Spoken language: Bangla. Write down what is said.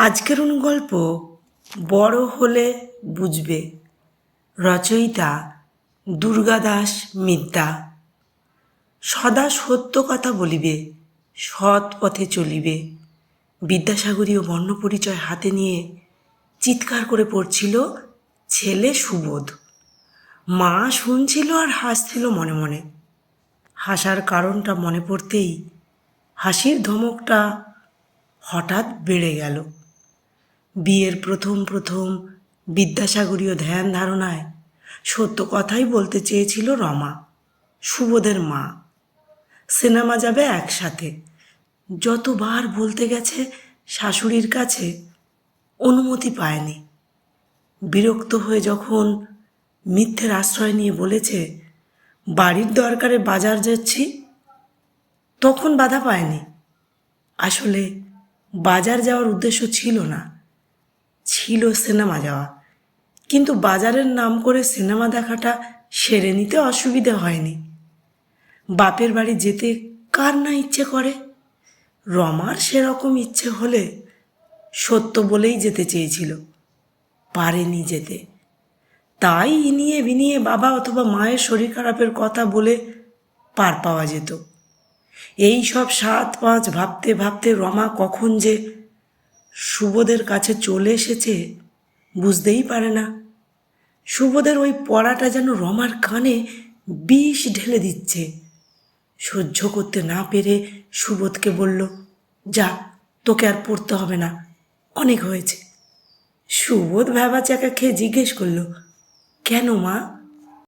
আজকের অনুগল্প বড় হলে বুঝবে। রচয়িতা দুর্গাদাস মিদ্যা। সদা সত্য কথা বলিবে, সৎ পথে চলিবে। বিদ্যাসাগরীয় বর্ণপরিচয় হাতে নিয়ে চিৎকার করে পড়ছিল ছেলে সুবোধ। মা শুনছিল আর হাসছিল মনে মনে। হাসার কারণটা মনে পড়তেই হাসির ধমকটা হঠাৎ বেড়ে গেল। বিয়ের প্রথম প্রথম বিদ্যাসাগরীয় ধ্যান ধারণায় সত্য কথাই বলতে চেয়েছিল রমা, সুবোধের মা। সিনেমা যাবে একসাথে। যতবার বলতে গেছে শাশুড়ির কাছে, অনুমতি পায়নি। বিরক্ত হয়ে যখন মিথ্যের আশ্রয় নিয়ে বলেছে বাড়ির দরকারে বাজার যাচ্ছি, তখন বাধা পায়নি। আসলে বাজার যাওয়ার উদ্দেশ্য ছিল না, ছিল সিনেমা যাওয়া। কিন্তু বাজারের নাম করে সিনেমা দেখাটা সেরে নিতে অসুবিধে হয়নি। বাপের বাড়ি যেতে কার না ইচ্ছে করে? রমার সেরকম ইচ্ছে হলে সত্য বলেই যেতে চেয়েছিল, পারেনি যেতে। তাই ইনিয়ে বিনিয়ে বাবা অথবা মায়ের শরীর খারাপের কথা বলে পার পাওয়া যেত। এই সব 7-5 ভাবতে ভাবতে রমা কখন যে সুবোধের কাছে চলে এসেছে বুঝতেই পারে না। সুবোধের ওই পড়াটা যেন রমার কানে বিষ ঢেলে দিচ্ছে। সহ্য করতে না পেরে সুবোধকে বলল, যা, তোকে আর পড়তে হবে না, অনেক হয়েছে। সুবোধ ভ্যাবাচ্যাকা খেয়ে জিজ্ঞেস করল, কেন মা?